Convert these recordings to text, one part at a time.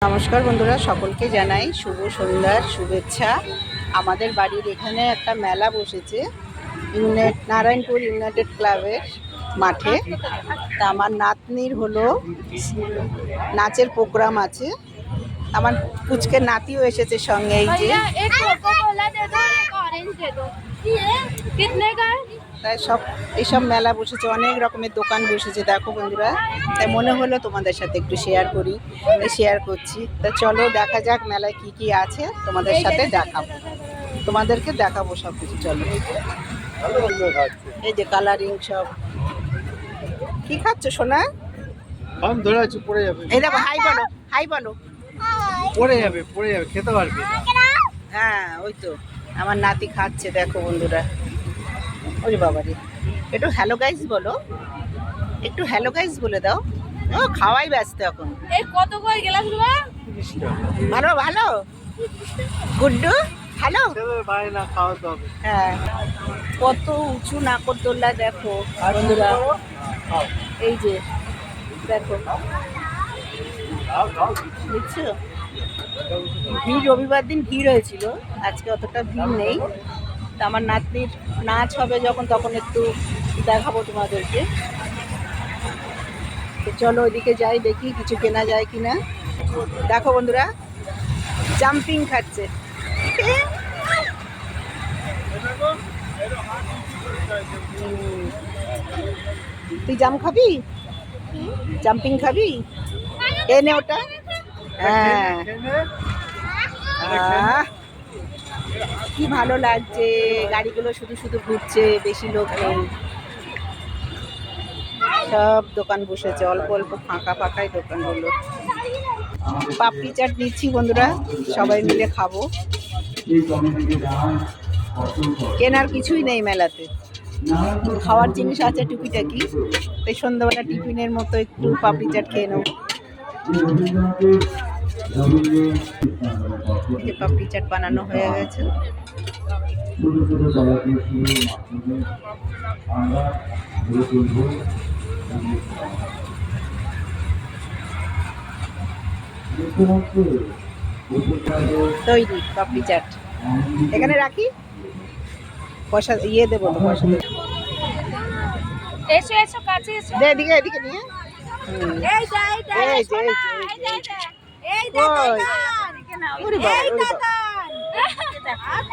নমস্কার বন্ধুরা, সকলকে জানাই শুভ সন্ধ্যার শুভেচ্ছা। আমাদের বাড়ির এখানে একটা মেলা বসেছে নারায়ণপুর ইউনাইটেড ক্লাবের মাঠে। তা আমার নাতনির হলো নাচের প্রোগ্রাম আছে। আমার পুচকে নাতিও এসেছে সঙ্গে। এই যে তাই এইসব মেলা বসেছে, অনেক রকমের দোকান বসেছে। দেখো বন্ধুরা, তাই মনে হলো তোমাদের সাথে একটু শেয়ার করি, শেয়ার করছি। তা চলো দেখা যাক মেলায় কি কি আছে, তোমাদের সাথে দেখাবো, তোমাদেরকে দেখাবো সব কিছু। চলো, এই যে কালারিং সব। কি খাচ্ছ সোনা? এই দেখো, হাই বলো, হাই বলো। পড়ে যাবে খেতে পারবে। হ্যাঁ, ওই তো আমার নাতি খাচ্ছে, দেখো বন্ধুরা। ওরে বাবা রে, একটু হ্যালো গাইস বলো, একটু হ্যালো গাইস বলে দাও। ও খাওয়াই ব্যস্ত এখন। এই কত কই গেলাস রে? ভালো ভালো গুড্ডু, হ্যালো। না খাওয়াতে হবে। হ্যাঁ, কত উঁচু নাগরদোল্লা দেখো বন্ধুরা। এই যে দেখো, দেখছো? ভিড়, রবিবার দিন ভিড় হয়েছিল, আজকে অতটা ভিড় নেই। তা আমার নাতনির নাচ হবে যখন, তখন একটু দেখাবো তোমাদেরকে। তো চলো ওইদিকে যাই, দেখি কিছু কেনা যায় কিনা। দেখো বন্ধুরা, জাম্পিং খাচ্ছে। তুই জাম খাবি? জাম্পিং খাবি? এনে ওটা। হ্যাঁ, কি ভালো লাগছে, গাড়িগুলো শুধু শুধু ঘুরছে, বেশি লোক নেই। সব দোকান বসেছে, অল্প অল্প ফাঁকা ফাঁকাই দোকানগুলো। পাপড়ি চাট নিচ্ছি বন্ধুরা, সবাই মিলে খাবো। কেনার কিছুই নেই মেলাতে, খাওয়ার জিনিস আছে টুকিটাকি। তাই সন্ধ্যাবেলা টিফিনের মতো একটু পাপড়ি চাট খেয়ে নেব। পাপড়ি চাট বানানো হয়ে গেছে। তৈরি পাপড়ি চাট, এখানে রাখি, পয়সা দেবো তো, পয়সা দেবো। এসো এসো কাছে এসো। দে এদিকে, এদিকে নিয়ে। এই দা এই যে, এই দা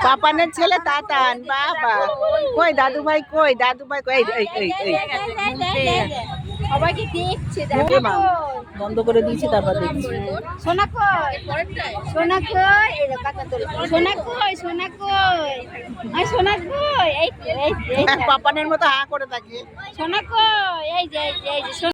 পাপানের ছেলে তাতান, বাবা কই দাদু ভাই, কই দাদু ভাই, কই সবাইকে দেখছে, বন্ধ করে দিয়েছি, তারপর দেখছি। সোনা কই, সোনা কই, এই কাকা তোল, সোনা কই, সোনা কই, আই সোনা কই, এই পাপানের মতো হা করে থাকে। সোনা কই, এই যে